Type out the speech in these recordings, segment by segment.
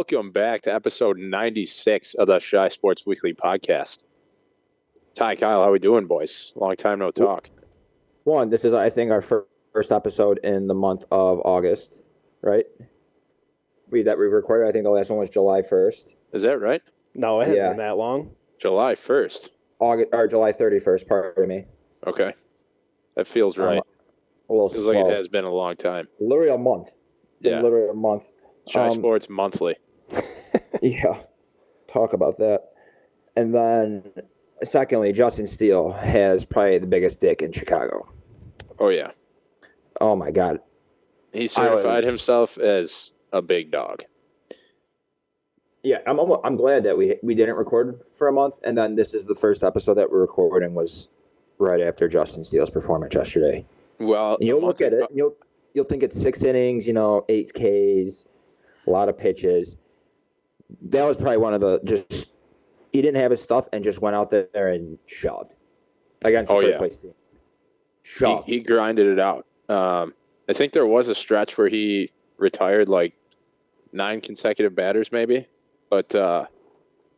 Welcome back to episode 96 of the Shy Sports Weekly podcast. Ty, Kyle, how we doing, boys? Long time no talk. This is, I think, our first episode in the month of August, right? We recorded. I think the last one was July 1st. Is that right? No, it hasn't been that long. July 1st. July 31st, pardon me. Okay. That feels right. A little feels slow. like it has been a long time. Literally a month. Yeah. Literally a month. Shy Sports Monthly. Yeah. Talk about that. And then, secondly, Justin Steele has probably the biggest dick in Chicago. Oh, yeah. Oh, my God. He certified himself as a big dog. Yeah, I'm glad that we didn't record for a month, and then this is the first episode that we're recording was right after Justin Steele's performance yesterday. Well, and you'll look at it, and you'll think it's 6 innings, 8 Ks, a lot of pitches. That was probably one of he didn't have his stuff and just went out there and shoved against the first place team. Shoved. He grinded it out. I think there was a stretch where he retired like 9 consecutive batters, maybe. But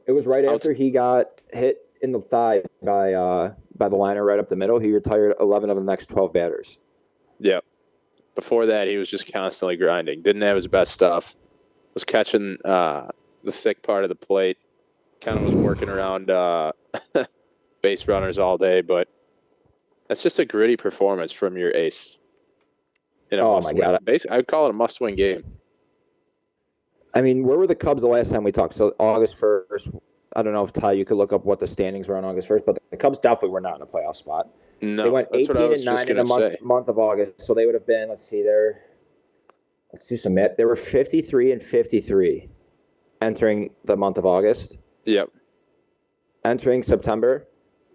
it was right after he got hit in the thigh by the liner right up the middle. He retired 11 of the next 12 batters. Yeah. Before that, he was just constantly grinding. Didn't have his best stuff. Was catching the thick part of the plate. Kind of was working around base runners all day. But that's just a gritty performance from your ace. Oh, my God. Basically, I would call it a must-win game. I mean, where were the Cubs the last time we talked? So August 1st, I don't know if, Ty, you could look up what the standings were on August 1st, but the Cubs definitely were not in a playoff spot. No, they went 18-9 in the month of August, so they would have been, let's do some math. They were 53-53 entering the month of August. Yep. Entering September,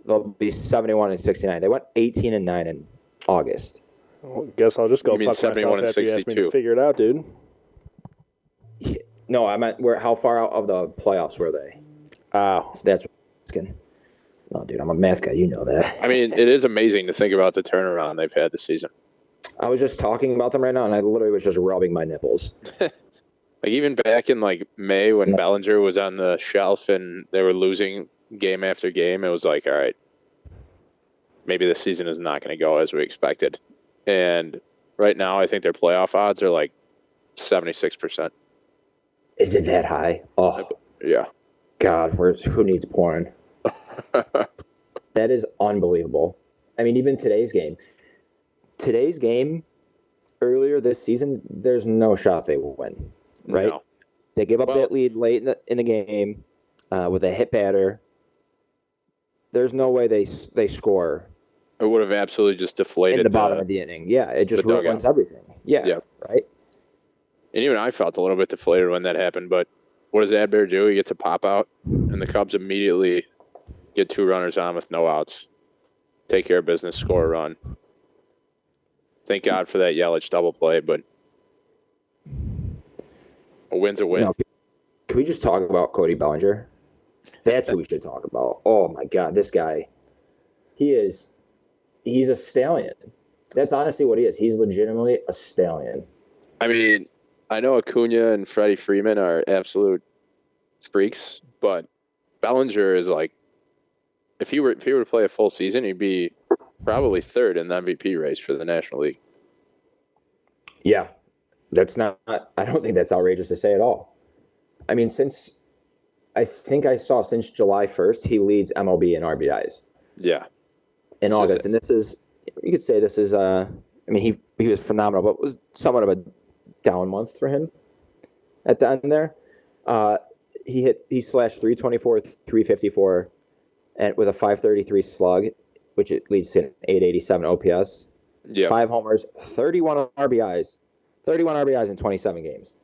they'll be 71-69. They went 18-9 in August. Well, I guess I'll just go fuck myself after you asked me to figure it out, dude. No, I meant how far out of the playoffs were they? Oh. That's what I'm asking. No, dude, I'm a math guy. You know that. I mean, it is amazing to think about the turnaround they've had this season. I was just talking about them right now, and I literally was just rubbing my nipples. Like even back in like May when Bellinger was on the shelf and they were losing game after game, it was like, all right, maybe this season is not going to go as we expected. And right now, I think their playoff odds are like 76%. Is it that high? Oh, yeah. God, who needs porn? That is unbelievable. I mean, even today's game earlier this season, there's no shot they will win, right? No. They give up that lead late in the game with a hit batter. There's no way they score. It would have absolutely just deflated in the bottom of the inning. Yeah, it just ruins everything. Yeah, right. And even I felt a little bit deflated when that happened, but what does Adbear do? He gets a pop out, and the Cubs immediately get 2 runners on with no outs. Take care of business, score a run. Thank God for that Yelich double play, but a win's a win. No, can we just talk about Cody Bellinger? That's who we should talk about. Oh, my God, this guy. He's a stallion. That's honestly what he is. He's legitimately a stallion. I mean, I know Acuna and Freddie Freeman are absolute freaks, but Bellinger is like, if he were to play a full season, he'd be probably 3rd in the MVP race for the National League. Yeah, I don't think that's outrageous to say at all. I mean, since July 1st, he leads MLB in RBIs. Yeah. In August, and you could say this is, I mean, he was phenomenal, but it was somewhat of a down month for him at the end there. He slashed 324, 354, and with a 533 slug, which it leads to an 887 OPS. Yeah. 5 homers, 31 RBIs in 27 games.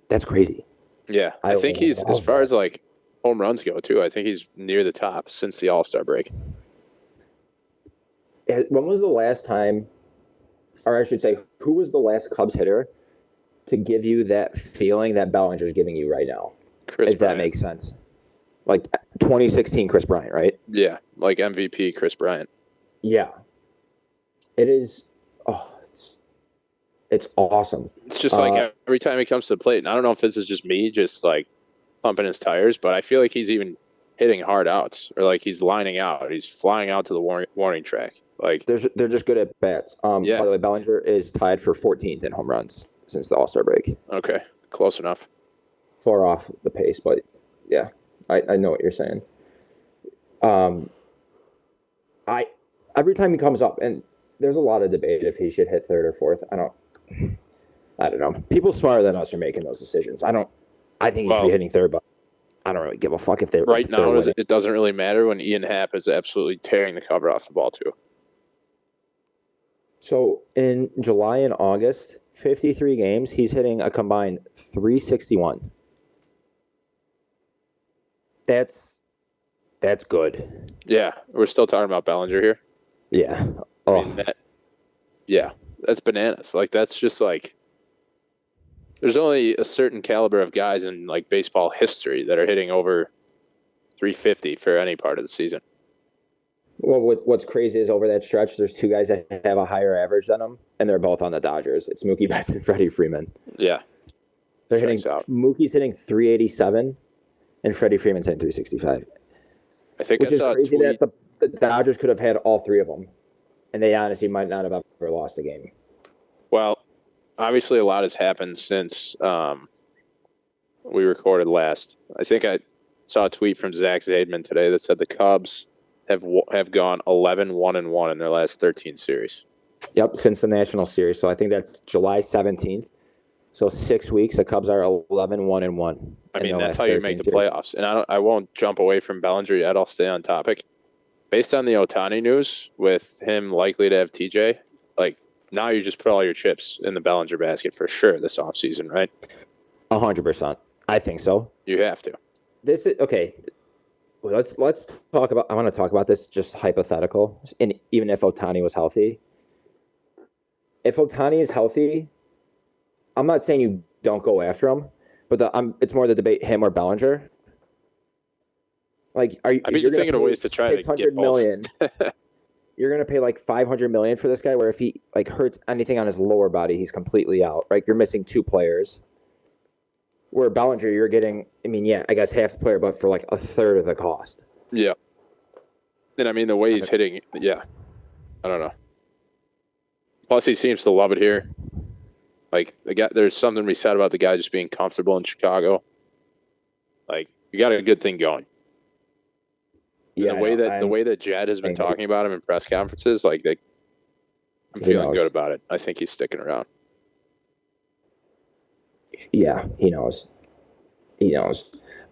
That's crazy. Yeah, I think he's, as far as like home runs go too, I think he's near the top since the All-Star break. When was the last time, or I should say, who was the last Cubs hitter to give you that feeling that Bellinger's giving you right now? Chris Bryant. That makes sense. Like 2016 Chris Bryant, right? Yeah, like MVP Chris Bryant. Yeah. It is, It's awesome. It's just like every time he comes to the plate, and I don't know if this is just me just like pumping his tires, but I feel like he's even hitting hard outs or like he's lining out. He's flying out to the warning track. Like they're just good at bats. Yeah. By the way, Bellinger is tied for 14th in home runs since the All-Star break. Okay, close enough. Far off the pace, but yeah, I know what you're saying. Every time he comes up, and there's a lot of debate if he should hit third or fourth. I don't know. People smarter than us are making those decisions. I think he should be hitting third, but I don't really give a fuck if they right now. It doesn't really matter when Ian Happ is absolutely tearing the cover off the ball too. So in July and August, 53 games, he's hitting a combined 361. That's good. Yeah, we're still talking about Bellinger here. Yeah. Oh. I mean, that's bananas. Like that's just like there's only a certain caliber of guys in like baseball history that are hitting over 350 for any part of the season. Well, what's crazy is over that stretch, there's two guys that have a higher average than him, and they're both on the Dodgers. It's Mookie Betts and Freddie Freeman. Yeah. They're hitting. Mookie's hitting 387, and Freddie Freeman's hitting 365. I think which is crazy that the Dodgers could have had all three of them, and they honestly might not have ever lost a game. Well, obviously a lot has happened since we recorded last. I think I saw a tweet from Zach Zaidman today that said the Cubs have gone 11-1-1 in their last 13 series. Yep, since the National Series. So I think that's July 17th. So 6 weeks, the Cubs are 11-1-1. I mean, that's how you make the playoffs. And I won't jump away from Bellinger yet. I'll stay on topic. Based on the Ohtani news, with him likely to have TJ, like now you just put all your chips in the Bellinger basket for sure this offseason, right? 100%. I think so. You have to. This is okay. Let's talk about. I want to talk about this just hypothetical. And even if Ohtani was healthy, if Ohtani is healthy, I'm not saying you don't go after him, but it's more the debate him or Bellinger. Like, I mean, you're thinking of ways to try to get million. You're gonna pay like $500 million for this guy. Where if he like hurts anything on his lower body, he's completely out. Right? You're missing two players. Where Bellinger, you're getting, I mean, yeah, I guess half the player, but for like a third of the cost. Yeah. And I mean, the way he's hitting, yeah. I don't know. Plus, he seems to love it here. Like, there's something to be said about the guy just being comfortable in Chicago. Like, you got a good thing going. Yeah. The way that Jed has been talking about him in press conferences, like, I'm feeling good about it. I think he's sticking around. Yeah, he knows.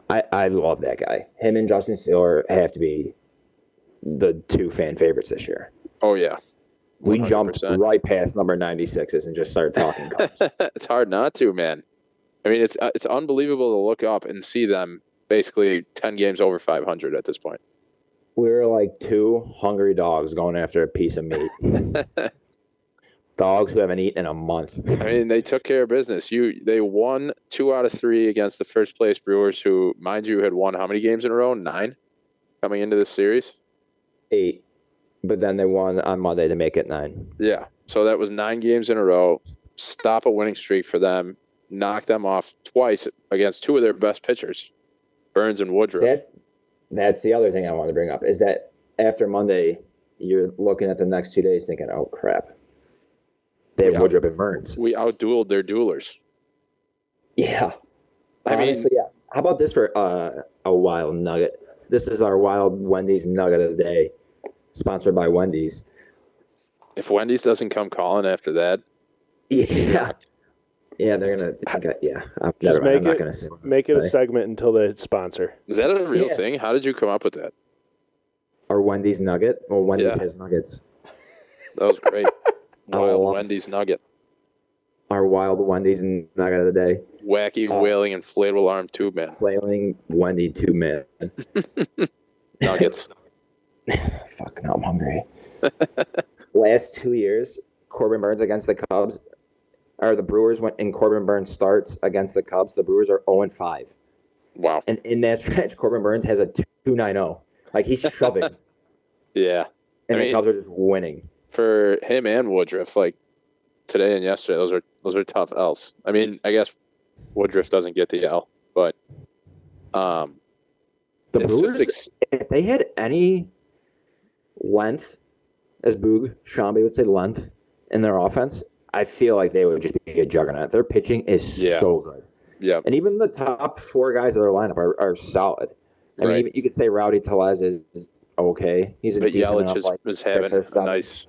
I love that guy. Him and Justin Steele have to be the two fan favorites this year. Oh, yeah. 100%. We jumped right past number 96s and just started talking Cubs. It's hard not to, man. I mean, it's unbelievable to look up and see them basically 10 games over 500 at this point. We're like two hungry dogs going after a piece of meat. Dogs who haven't eaten in a month. I mean, they took care of business. They won 2 out of 3 against the first place Brewers, who, mind you, had won how many games in a row? 9 coming into this series? 8. But then they won on Monday to make it 9. Yeah. So that was 9 games in a row. Stop a winning streak for them. Knock them off twice against 2 of their best pitchers, Burnes and Woodruff. That's the other thing I want to bring up, is that after Monday, you're looking at the next 2 days thinking, oh, crap. They have Woodruff and Burnes. We outdueled their duelers. Yeah. Honestly, yeah. How about this for a wild nugget? This is our wild Wendy's nugget of the day, sponsored by Wendy's. If Wendy's doesn't come calling after that, yeah, they're gonna. I'm not gonna say. Make it a segment until they sponsor. Is that a real thing? How did you come up with that? Our Wendy's nugget. Well, Wendy's has nuggets. That was great. Wild Wendy's nugget. Our wild Wendy's nugget of the day. Wacky, wailing, inflatable arm tube man. Flailing Wendy tube man. Nuggets. Fuck, now I'm hungry. Last 2 years, Corbin Burnes against the Cubs, or the Brewers, when Corbin Burnes starts against the Cubs, the Brewers are 0-5. Wow. And in that stretch, Corbin Burnes has a 2.90. Like, he's shoving. Yeah. And the Cubs are just winning. For him and Woodruff, like, today and yesterday, those are tough L's. I mean, I guess Woodruff doesn't get the L, but the Brewers, if they had any length, as Boog Shambi would say, length in their offense, I feel like they would just be a juggernaut. Their pitching is so good. Yeah. And even the top 4 guys of their lineup are solid. I mean, even, you could say Rowdy Tellez is okay. He's a decent enough, is having a nice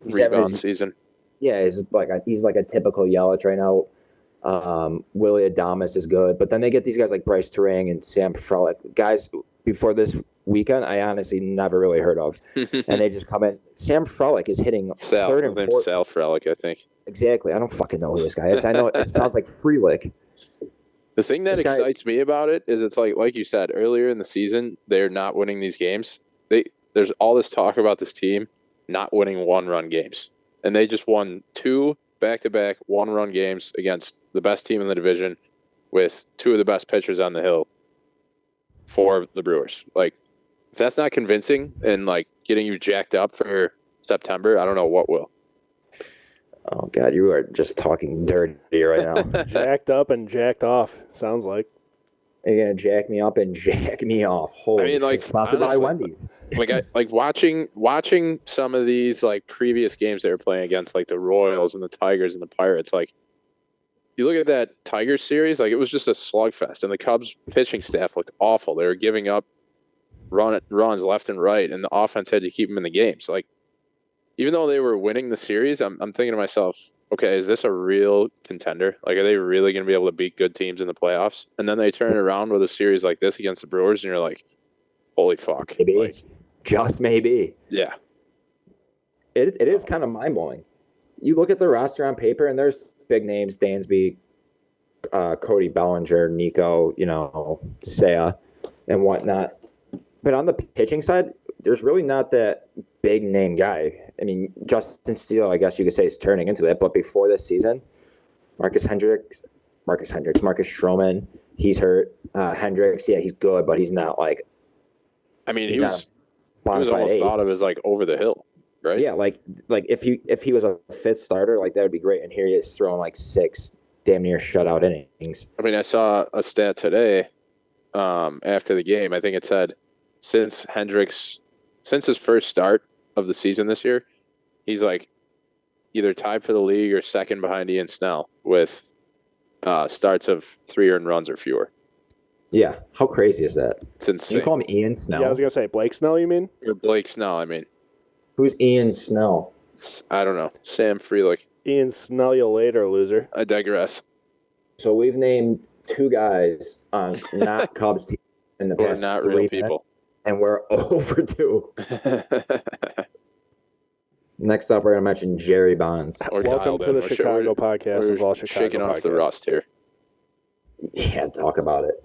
rebound season. Yeah, he's like a typical Yelich right now. Willie Adames is good, but then they get these guys like Bryce Turang and Sam Frelick, guys before this weekend I honestly never really heard of, and they just come in. Sam Frelick is hitting third and fourth. Sal Frelick, I think. Exactly. I don't fucking know who this guy is. I know it sounds like Frelick. The thing that excites me about it is it's like you said earlier in the season, they're not winning these games. There's all this talk about this team not winning 1-run games, and they just won 2 back-to-back 1-run games against the best team in the division with 2 of the best pitchers on the hill for the Brewers. Like, if that's not convincing and like getting you jacked up for September, I don't know what will. Oh God, you are just talking dirty right now. Jacked up and jacked off, sounds like. You're gonna jack me up and jack me off. Holy shit. Like, sponsored by Wendy's. like watching some of these like previous games they were playing against, like the Royals and the Tigers and the Pirates. Like, you look at that Tigers series, like it was just a slugfest, and the Cubs pitching staff looked awful. They were giving up runs left and right, and the offense had to keep them in the games. Like, even though they were winning the series, I'm thinking to myself, okay, is this a real contender? Like, are they really going to be able to beat good teams in the playoffs? And then they turn it around with a series like this against the Brewers, and you're like, holy fuck. Maybe. Like, just maybe. Yeah. It is kind of mind-blowing. You look at the roster on paper, and there's big names, Dansby, Cody Bellinger, Nico, Seiya, and whatnot. But on the pitching side, there's really not that big name guy. I mean, Justin Steele, I guess you could say, is turning into that. But before this season, Marcus Stroman, he's hurt. Hendricks, yeah, he's good, but he's not like. I mean, he was almost thought of as like over the hill, right? Yeah, like if he was a fifth starter, like that would be great. And here he is throwing like 6 damn near shutout innings. I mean, I saw a stat today after the game. I think it said since his first start of the season this year, he's like either tied for the league or second behind Ian Snell with starts of 3 earned runs or fewer. Yeah, how crazy is that? It's insane. You call him Ian Snell? Yeah, I was gonna say Blake Snell. You mean? Or Blake Snell? I mean, who's Ian Snell? I don't know. Sam Frelick. Ian Snell, you later, loser. I digress. So we've named 2 guys on not Cubs team in the past not 3 real minutes, people, and we're over 2. Next up, we're going to mention Jerry Bonds. Welcome to the Chicago podcast of all Chicago shaking off the rust here. Yeah, talk about it.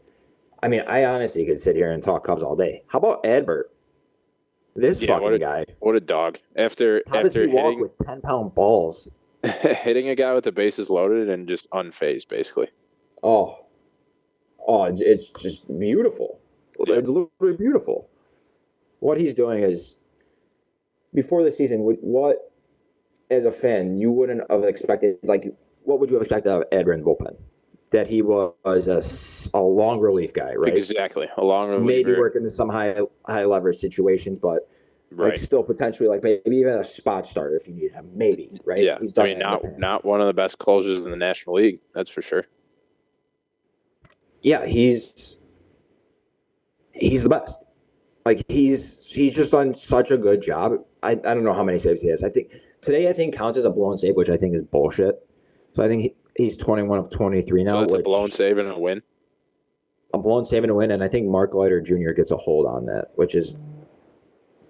I mean, I honestly could sit here and talk Cubs all day. How about Adbert? This fucking guy. What a dog. How does he walk with 10-pound balls? Hitting a guy with the bases loaded and just unfazed, basically. Oh, it's just beautiful. Yeah. It's literally beautiful. What he's doing is, before the season, what, as a fan, you wouldn't have expected, like, what would you have expected of Adbert in the bullpen? That he was a long relief guy, right? Exactly, a long reliever. Maybe working in some high leverage situations, but like still potentially like maybe even a spot starter if you need him. Maybe, right? Yeah, he's done not one of the best closers in the National League, that's for sure. Yeah, he's the best. Like he's just done such a good job. I don't know how many saves he has. I think today counts as a blown save, which I think is bullshit. So I think he's 21 of 23 now. So it's a blown save and a win? A blown save and a win, and I think Mark Leiter Jr. gets a hold on that, which is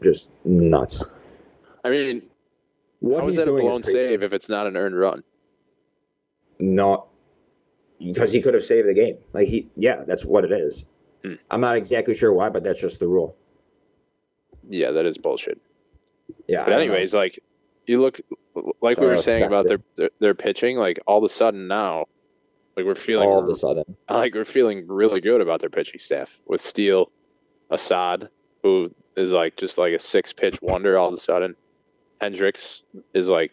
just nuts. I mean, how is that a blown save if it's not an earned run? Not because he could have saved the game. That's what it is. I'm not exactly sure why, but that's just the rule. Yeah, that is bullshit. Yeah. But anyways, like you look, like we were saying about their pitching, like all of a sudden now, like we're feeling really good about their pitching staff with Steele, Assad, who is like just like a 6-pitch wonder all of a sudden. Hendricks is like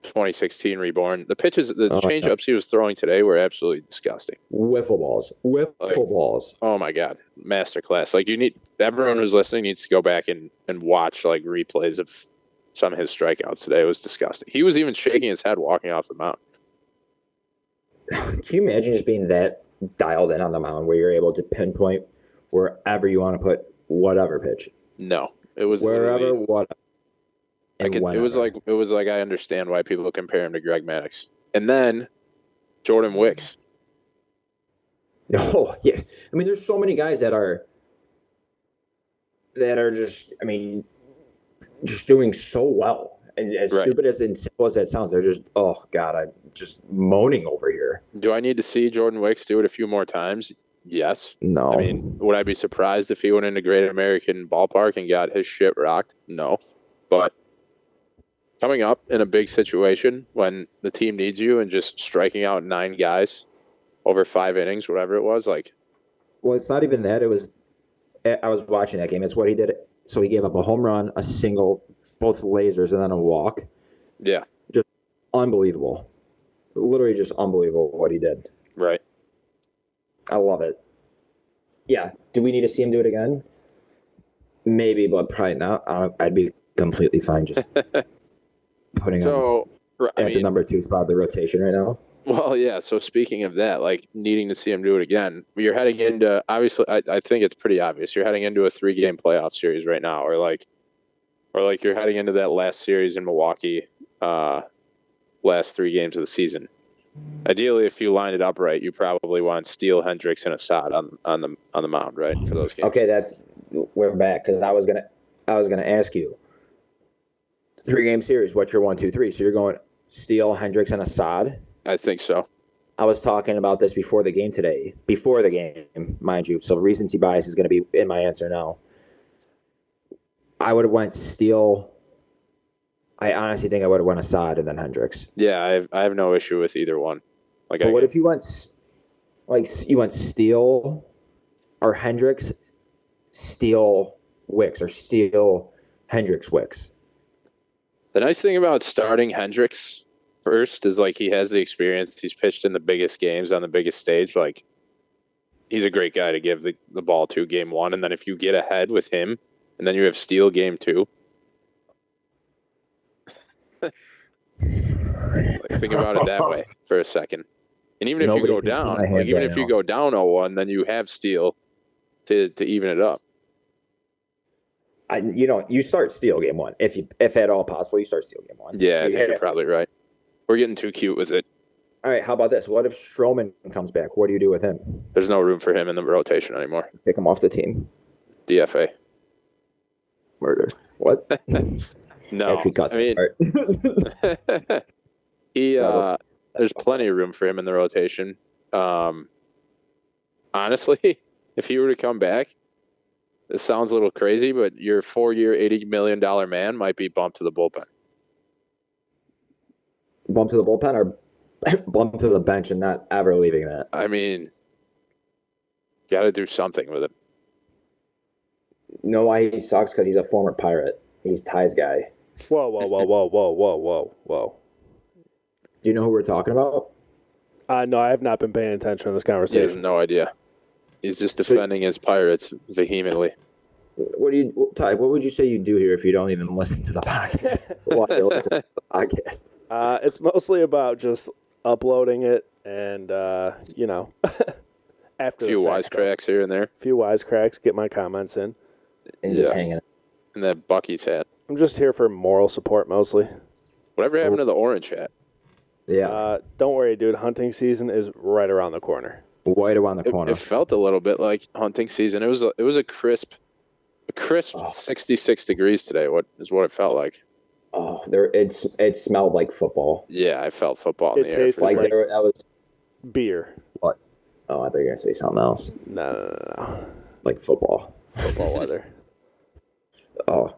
2016 reborn. The pitches, the changeups he was throwing today were absolutely disgusting. Wiffle balls. Oh my God, masterclass! Like everyone who's listening needs to go back and watch like replays of some of his strikeouts today. It was disgusting. He was even shaking his head walking off the mound. Can you imagine just being that dialed in on the mound where you're able to pinpoint wherever you want to put whatever pitch? No, it was wherever, whatever. It was like I understand why people compare him to Greg Maddux, and then Jordan Wicks. Oh yeah, I mean, there's so many guys that are just, I mean, just doing so well. And as stupid as and simple as that sounds, they're just, oh God, I'm just moaning over here. Do I need to see Jordan Wicks do it a few more times? Yes. No. I mean, would I be surprised if he went into Great American Ballpark and got his shit rocked? No. But coming up in a big situation when the team needs you and just striking out 9 guys over 5 innings, whatever it was, like. Well, it's not even that. I was watching that game. It's what he did. So he gave up a home run, a single, both lasers, and then a walk. Yeah. Just unbelievable. Literally just unbelievable what he did. Right. I love it. Yeah. Do we need to see him do it again? Maybe, but probably not. I'd be completely fine just putting him at the number 2 spot of the rotation right now. Well, yeah. So speaking of that, like needing to see him do it again, you're heading into, obviously, I think it's pretty obvious. You're heading into a 3-game playoff series right now, or like you're heading into that last series in Milwaukee, last 3 games of the season. Ideally, if you line it up right, you probably want Steele, Hendricks, and Assad on the mound, right, for those games. Okay, we're back because I was gonna ask you 3-game series. What's your 1, 2, 3? So you're going Steele, Hendricks, and Assad. I think so. I was talking about this before the game today. Before the game, mind you. So recency bias is going to be in my answer now. I would have went Steele. I honestly think I would have went Assad and then Hendricks. Yeah, I have no issue with either one. Like, but what if you went Steele or Hendricks, Steele, Wicks, or Steele, Hendricks, Wicks? The nice thing about starting Hendricks first is like he has the experience. He's pitched in the biggest games on the biggest stage. Like, he's a great guy to give the ball to game 1, and then if you get ahead with him, and then you have Steele game 2. Like, think about it that way for a second. And even if you go down, like even if you go down 0-1, then you have Steele to even it up. You start Steele game 1 if at all possible. You start Steele game 1. Yeah, I think you're probably right. We're getting too cute with it. All right, how about this? What if Stroman comes back? What do you do with him? There's no room for him in the rotation anymore. Pick him off the team. DFA. Murder. What? No, actually cut. I mean, there's plenty of room for him in the rotation. Honestly, if he were to come back, this sounds a little crazy, but your 4-year, $80 million man might be bumped to the bullpen. Bump to the bullpen or bump to the bench and not ever leaving that? I mean, got to do something with it. You know why he sucks? Because he's a former Pirate. He's Ty's guy. Whoa. Do you know who we're talking about? No, I have not been paying attention to this conversation. He has no idea. He's just defending his Pirates vehemently. Ty, what would you say you do here if you don't even listen to the podcast? Why listen to the podcast? It's mostly about just uploading it and, after a few wisecracks here and there. A few wisecracks, get my comments in. And just hanging it. And that Bucky's hat. I'm just here for moral support mostly. Whatever happened to the orange hat? Yeah. Don't worry, dude. Hunting season is right around the corner. Right around the corner. It felt a little bit like hunting season. It was a crisp 66 degrees today. What it felt like. Oh, it smelled like football. Yeah, I felt football in the air. Tasted like that was beer. What? Oh, I thought you were gonna say something else. No. Like football. Football weather. Oh,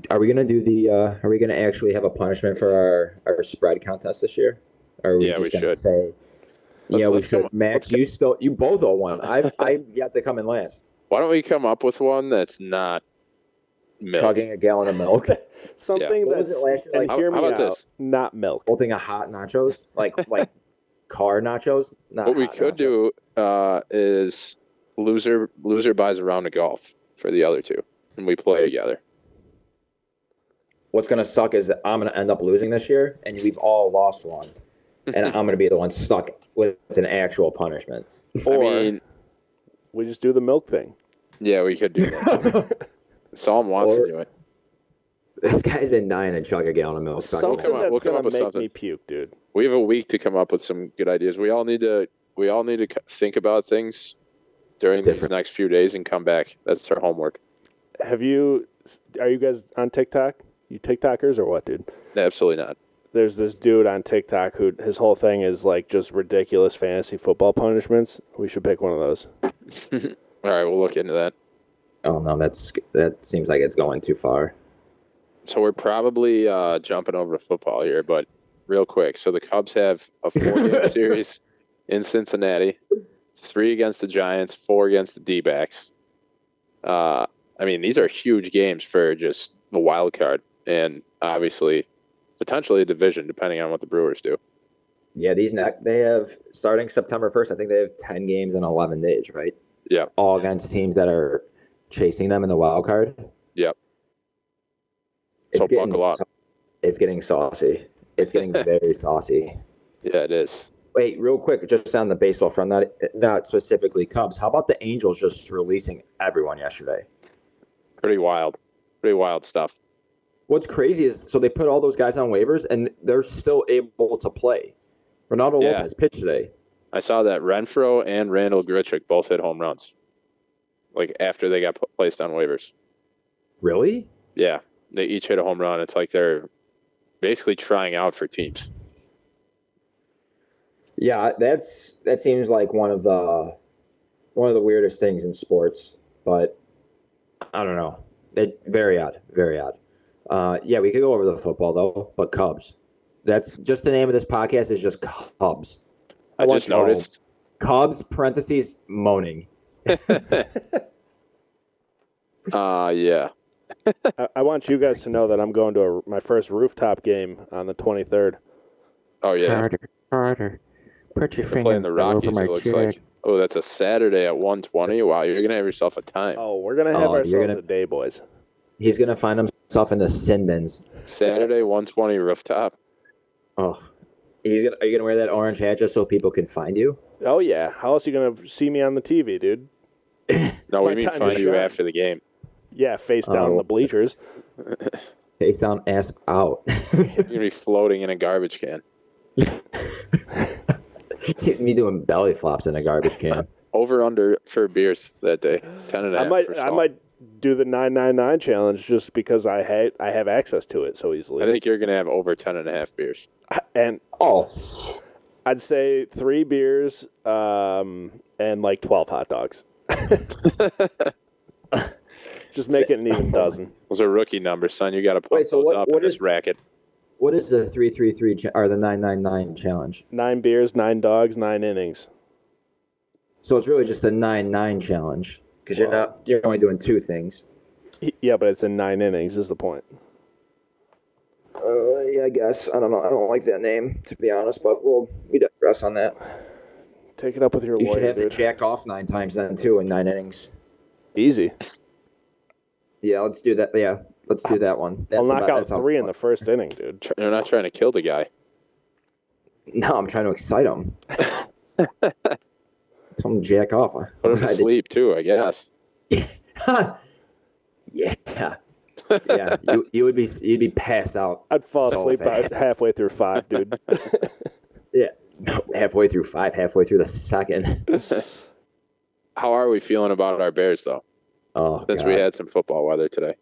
are we gonna do are we gonna actually have a punishment for our spread contest this year? Or are we just gonna say? We should. Max, you both owe one. I've yet to come in last. Why don't we come up with one that's not milk. chugging a gallon of milk. Something What was that's it last year? and Like, hear me how about out. this? Not milk. holding a hot nachos, like car nachos. Not What we hot could nachos. do is loser buys a round of golf for the other two, and we play together. What's gonna suck is that I'm gonna end up losing this year, and we've all lost one, and I'm gonna be the one stuck with an actual punishment. Or I mean, we just do the milk thing. yeah, we could do that. Psalm wants to do it. This guy's been dying to chug a gallon of milk. Something that's we'll come gonna up with make something. me puke, dude. We have a week to come up with some good ideas. We all need to think about things during these next few days and come back. That's our homework. Are you guys on TikTok? You TikTokers or what, dude? Absolutely not. There's this dude on TikTok who his whole thing is like just ridiculous fantasy football punishments. We should pick one of those. All right, we'll look into that. Oh no, that seems like it's going too far. So we're probably jumping over to football here, but real quick. So the Cubs have a 4-game series in Cincinnati, 3 against the Giants, 4 against the D-backs. I mean, these are huge games for just the wild card, and obviously, potentially a division, depending on what the Brewers do. Yeah, they have starting September 1st. I think they have 10 games in 11 days, right? Yeah. All against teams that are chasing them in the wild card. Yep. So buckle up. It's getting saucy. It's getting very saucy. Yeah, it is. Wait, real quick, just on the baseball front, not specifically Cubs. How about the Angels just releasing everyone yesterday? Pretty wild stuff. What's crazy is, so they put all those guys on waivers, and they're still able to play. Ronaldo Lopez pitched today. I saw that Renfroe and Randall Grichuk both hit home runs, like after they got placed on waivers. Really? Yeah, they each hit a home run. It's like they're basically trying out for teams. Yeah, that seems like one of the weirdest things in sports, but I don't know. Very odd, very odd. Yeah, we could go over the football though, but Cubs. That's just the name of this podcast is just Cubs. I just noticed. Cubs parentheses moaning. Yeah. I want you guys to know that I'm going to my first rooftop game on the 23rd. Oh yeah. Harder. Put your finger playing the Rockies. It looks like. Oh, that's a Saturday at 1:20. Wow, you're gonna have yourself a time. Oh, we're gonna have ourselves a day, boys. He's gonna find himself in the sin bins. Saturday 1:20 rooftop. Oh, are you gonna wear that orange hat just so people can find you? Oh yeah. How else are you gonna see me on the TV, dude? No, we mean find you after the game. Yeah, face down in the bleachers. Face down, ass out. You're gonna be floating in a garbage can. He's me doing belly flops in a garbage can. Over under for beers that day. 10.5. I might do the 999 challenge just because I have access to it so easily. I think you're gonna have over 10.5 beers. And I'd say 3 beers and like 12 hot dogs. Just make it an even dozen. Those are rookie numbers, son. You got to put those up in this racket. What is the 333 or the 999 challenge? 9 beers, 9 dogs, 9 innings. So it's really just the 9-9 challenge because you're only doing 2 things. Yeah, but it's in 9 innings is the point. Yeah, I guess. I don't know. I don't like that name, to be honest, but we digress on that. Take it up with your lawyer, You should have dude. to jack off 9 times then, too, in 9 innings. Easy. Yeah, let's do that. Yeah, let's do that one. I'll knock out 3 in the first inning, dude. You're not trying to kill the guy. No, I'm trying to excite him. Tell him to jack off. Put him to sleep, too, I guess. Yeah. Yeah, you'd be passed out. I'd fall asleep about halfway through 5, dude. Yeah, halfway through 5, halfway through the second. How are we feeling about our Bears, though? Oh, since we had some football weather today.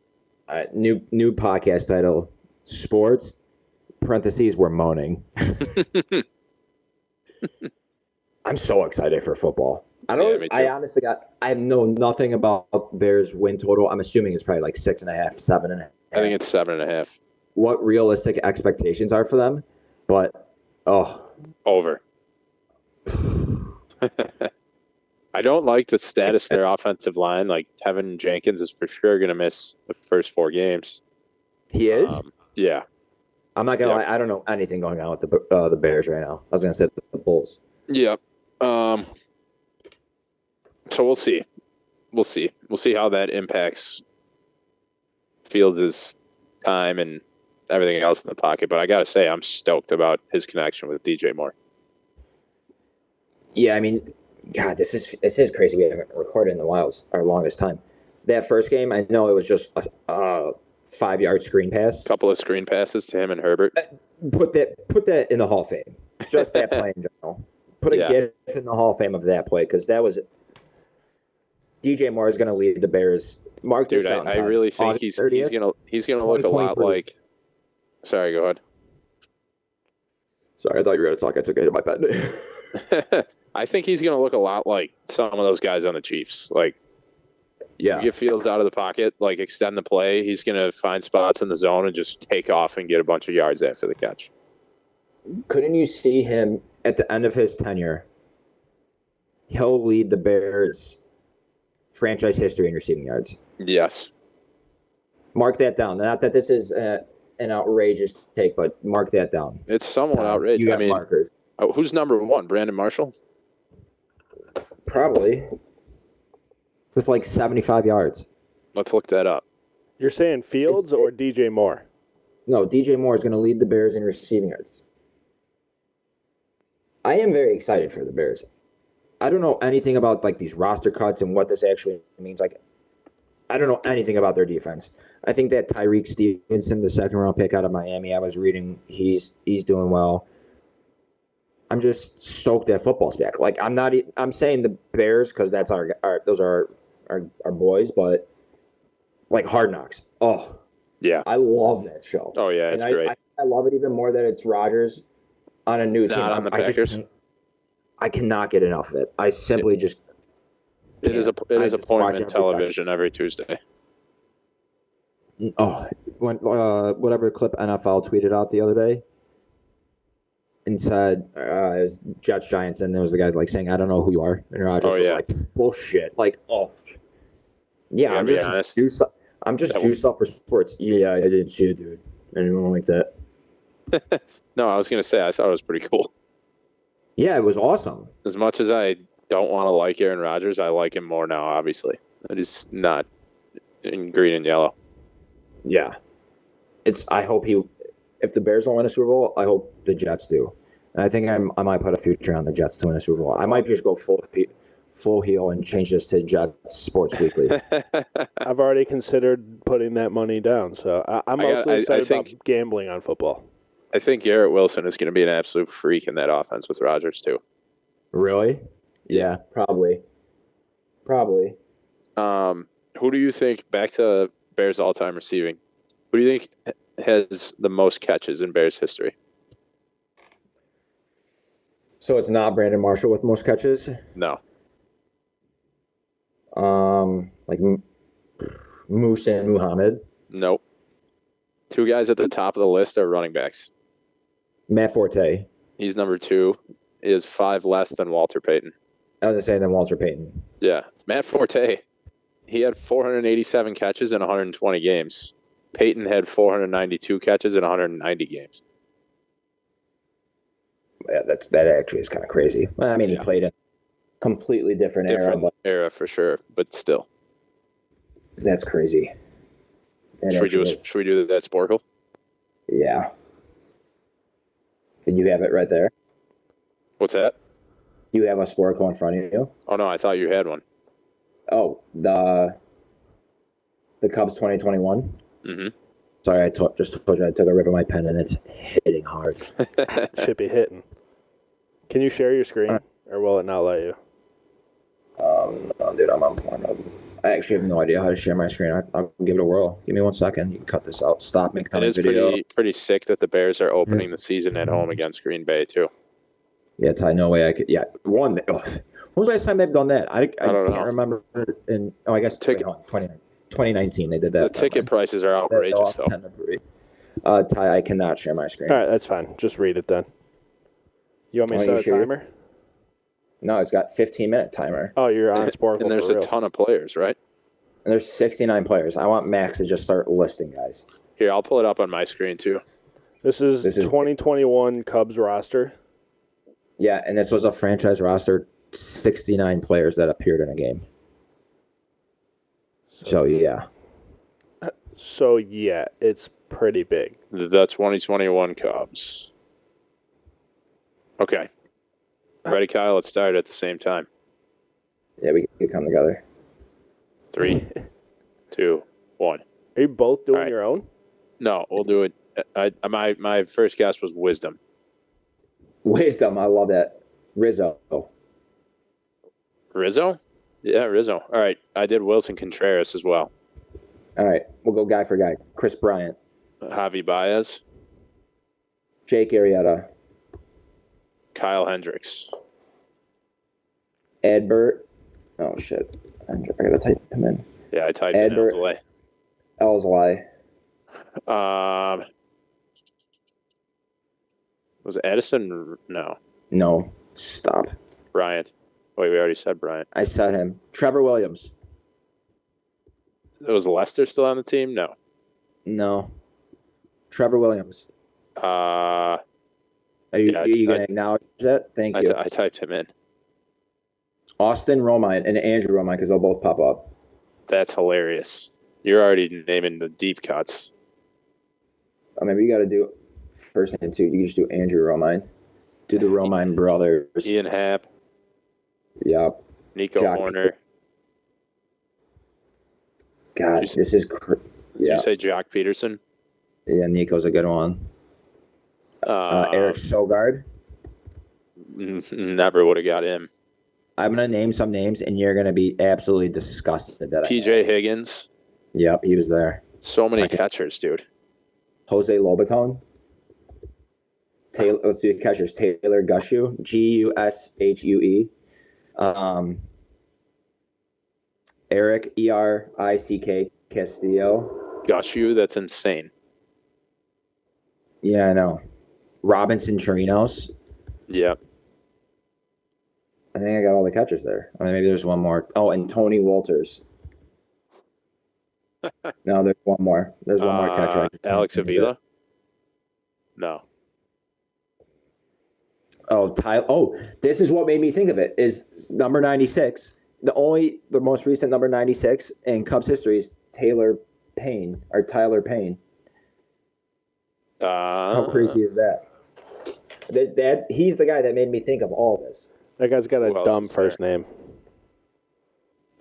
New podcast title: Sports (parentheses we're moaning). I'm so excited for football. I honestly I know nothing about Bears win total. I'm assuming it's probably like 6.5, 7.5. I think it's 7.5. What realistic expectations are for them? But over. I don't like the status of their offensive line. Like Tevin Jenkins is for sure going to miss first 4 games. He is? Yeah. I'm not going to lie. I don't know anything going on with the Bears right now. I was going to say the Bulls. Yep. So we'll see. We'll see how that impacts Fields' time and everything else in the pocket. But I got to say, I'm stoked about his connection with DJ Moore. Yeah, I mean, God, this is crazy. We haven't recorded in our longest time. That first game, I know it was just a 5-yard screen pass. Couple of screen passes to him and Herbert. Put that in the Hall of Fame. Just that play in general. Put a GIF in the Hall of Fame of that play because that was DJ Moore is going to lead the Bears. Mark this down. I really think he's gonna look a lot like. Sorry, go ahead. Sorry, I thought you were going to talk. I took it to my pen. I think he's gonna look a lot like some of those guys on the Chiefs. Like, you get Fields out of the pocket, like extend the play. He's gonna find spots in the zone and just take off and get a bunch of yards after the catch. Couldn't you see him at the end of his tenure? He'll lead the Bears franchise history in receiving yards. Yes. Mark that down. Not that this is an outrageous take, but mark that down. It's somewhat outrageous. You got markers. Who's number 1? Brandon Marshall? Probably. With like 75 yards. Let's look that up. You're saying Fields or DJ Moore? No, DJ Moore is going to lead the Bears in receiving yards. I am very excited for the Bears. I don't know anything about like these roster cuts and what this actually means. Like, I don't know anything about their defense. I think that Tyreek Stevenson, the 2nd-round pick out of Miami, I was reading, he's doing well. I'm just stoked that football's back. Like, I'm saying the Bears because that's those are our boys, but like Hard Knocks. Oh, yeah, I love that show. Oh yeah, it's great. I love it even more that it's Rodgers on a new team. Not on the Packers. I cannot get enough of it. I simply just. It is appointment television every Tuesday. Oh, when whatever clip NFL tweeted out the other day. And said it was Jets Giants, and there was the guys like saying, "I don't know who you are," and Rodgers was like, "Bullshit!" Like, I'm just juiced up. I'm just juiced up for sports. Yeah, I didn't see it, dude. I didn't like that. No, I was gonna say I thought it was pretty cool. Yeah, it was awesome. As much as I don't want to like Aaron Rodgers, I like him more now. Obviously, he's not in green and yellow. Yeah, I hope if the Bears don't win a Super Bowl, I hope the Jets do. And I think I might put a future on the Jets to win a Super Bowl. I might just go full heel and change this to Jets Sports Weekly. I've already considered putting that money down, so I'm mostly excited about gambling on football. I think Garrett Wilson is going to be an absolute freak in that offense with Rodgers too. Really? Yeah, probably. Who do you think, back to Bears all-time receiving, who do you think has the most catches in Bears history? So it's not Brandon Marshall with most catches? No. Like Moose and Muhammad? Nope. 2 guys at the top of the list are running backs. Matt Forte. He's number 2. Is 5 less than Walter Payton. I was going to say than Walter Payton. Yeah. Matt Forte, he had 487 catches in 120 games. Peyton had 492 catches in 190 games. Yeah, that actually is kind of crazy. Well, I mean, he played a completely different era for sure, but still. That's crazy. Should we do that Sporcle? Yeah. Did you have it right there? What's that? Do you have a Sporcle in front of you? Oh, no, I thought you had one. Oh, the Cubs 2021? Mm-hmm. Sorry, I just told you I took a rip of my pen and it's hitting hard. Should be hitting. Can you share your screen, or will it not let you? No, dude, I'm on Pornhub. I actually have no idea how to share my screen. I'll give it a whirle. Give me 1 second. You can cut this out. Stop making a video. It is pretty sick that the Bears are opening the season at home against Green Bay, too. Yeah, Ty, no way I could. Yeah, when was the last time they've done that? I can't remember. I guess 2019 they did that. The ticket prices are outrageous, though. 10-3. Ty, I cannot share my screen. All right, that's fine. Just read it then. You want me to set a timer? No, it's got 15-minute timer. Oh, you're on Sporcle. And there's a ton of players, right? And there's 69 players. I want Max to just start listing guys. Here, I'll pull it up on my screen too. This is 2021 Cubs roster. Yeah, and this was a franchise roster, 69 players that appeared in a game. So yeah. So, yeah, it's pretty big. The 2021 Cubs. Okay. Ready, Kyle? Let's start at the same time. Yeah, we could come together. 3, 2, 1. Are you both doing right. your own? No, we'll do it. My first guess was Wisdom. Wisdom, I love that. Rizzo. Rizzo? Yeah, Rizzo. All right. I did Wilson Contreras as well. All right, we'll go guy for guy. Chris Bryant. Javi Baez. Jake Arrieta. Kyle Hendricks. Edbert. Oh, shit. I got to type him in. Yeah, I typed Edbert. in Elsley. Was it Edison? No. No. Stop. Bryant. Wait, we already said Bryant. I said him. Trevor Williams. Was Lester still on the team? No. No. Trevor Williams. Are you going to acknowledge that? Thank you. I typed him in. Austin Romine and Andrew Romine, because they'll both pop up. That's hilarious. You're already naming the deep cuts. Maybe you got to do first name too. You can just do Andrew Romine. Do the Romine brothers. Ian Happ. Yep. Nico Horner. God, this is yeah. You say Jock Peterson? Yeah, Nico's a good one. Eric Sogard. Never would have got him. I'm going to name some names, and you're going to be absolutely disgusted that PJ Higgins. Yep, he was there. So many catchers, dude. Jose Lobaton. Let's do catchers. Taylor Gushue. Gushue. Eric Erick Castillo. Gushue, that's insane. Yeah, I know. Robinson Chirinos. Yep. I think I got all the catchers there. Maybe there's one more. Oh, and Tony Walters. No, there's one more. There's one more catcher. Alex Avila? No. Oh, this is what made me think of it. Is number 96 the most recent number 96 in Cubs history is Tyler Payne. How crazy is that? That he's the guy that made me think of all this. That guy's got a dumb first name.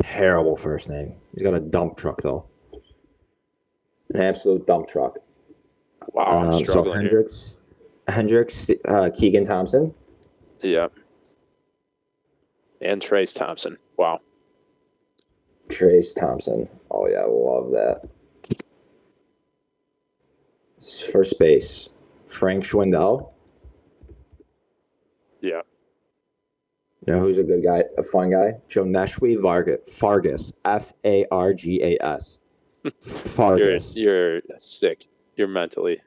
Terrible first name. He's got a dump truck though. An absolute dump truck. Wow. I'm so Hendricks, Keegan Thompson. Yep. And Trace Thompson. Wow. Trace Thompson. Oh yeah, I love that. First base, Frank Schwindel. Yeah. You know who's a good guy, a fun guy? Joneshwy Fargas. Fargas. Fargas. You're sick. You're mentally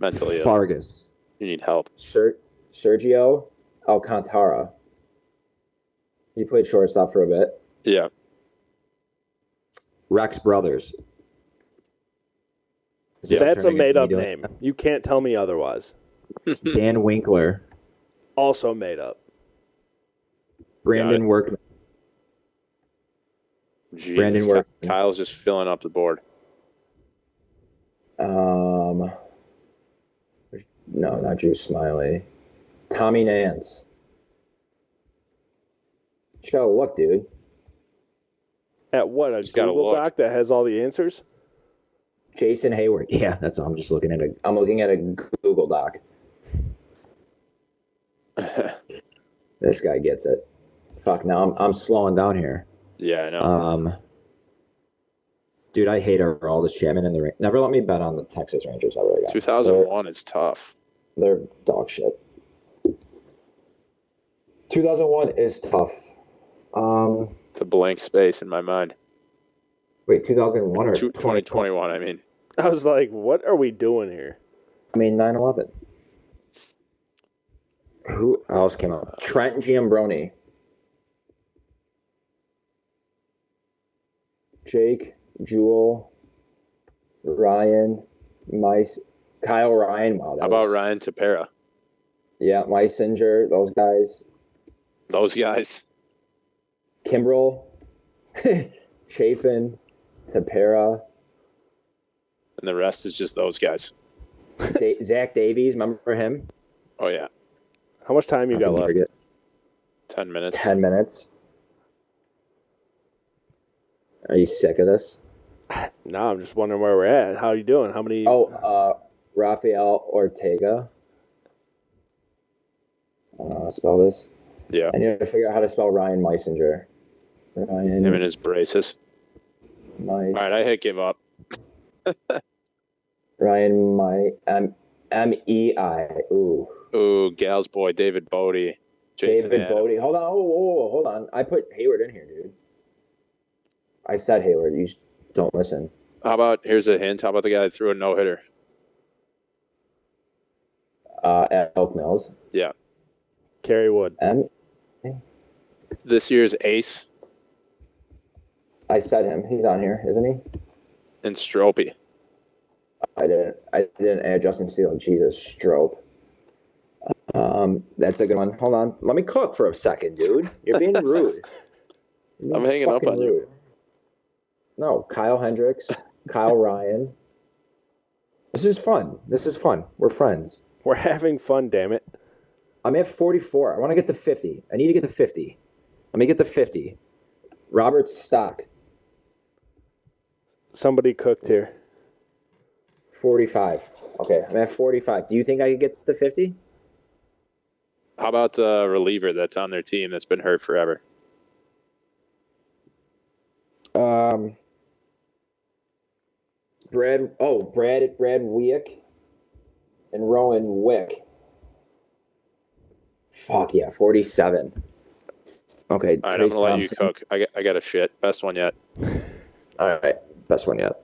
ill. Fargas. You need help. Sergio Alcantara. He played shortstop for a bit. Yeah. Rex Brothers. That's a made-up name. You can't tell me otherwise. Dan Winkler. Also made up. Brandon Workman. Jesus, Brandon Workman. Kyle's just filling up the board. No, not Drew Smiley. Tommy Nance. You gotta look, dude. At what? A Google Doc that has all the answers? Jason Hayward. Yeah, that's all. I'm looking at a Google Doc. This guy gets it. Fuck, now I'm slowing down here. Yeah, I know. Dude, I hate Aroldis Chapman in the ring. Never let me bet on the Texas Rangers ever again. 2001 is tough. They're dog shit. 2001 is tough. It's a blank space in my mind. Wait, 2001 or 2021, I mean. I was like, what are we doing here? 9/11. Who else came up? Trent Giambroni. Jake Jewel, Ryan, Kyle Ryan. Wow, How about Ryan Tepera? Yeah, Meisinger, those guys. Those guys. Kimbrel, Chafin, Tepera. And the rest is just those guys. Zach Davies, remember him? Oh, yeah. How much time you got left? 10 minutes. 10 minutes. Are you sick of this? No, I'm just wondering where we're at. How are you doing? How many? Rafael Ortega. Spell this. Yeah. I need to figure out how to spell Ryan Meisinger. Ryan. Him and his braces. All right, I hit give up. Ryan M-E-I. Ooh, Gal's boy, David Bodie. David Bodie. Hold on. Hold on. I put Hayward in here, dude. I said Hayward. You don't listen. How about, here's a hint. How about the guy that threw a no-hitter? At Oak Mills. Yeah. Kerry Wood. This year's ace. I said him. He's on here, isn't he? And Stropey. I didn't add Justin Steele. Jesus, Strope. That's a good one. Hold on. Let me cook for a second, dude. You're being rude. I'm hanging up on you. No, Kyle Hendricks, Kyle Ryan. This is fun. We're friends. We're having fun, damn it. I'm at 44. I want to get to 50. I need to get to 50. Let me get to 50. Robert Stock. Somebody cooked here. 45. Okay, I'm at 45. Do you think I could get to 50? How about the reliever that's on their team that's been hurt forever? Brad Wick and Rowan Wick. Fuck yeah, 47. Okay. All right, I'm gonna let you cook. I got a shit. Best one yet. All right, best one yet.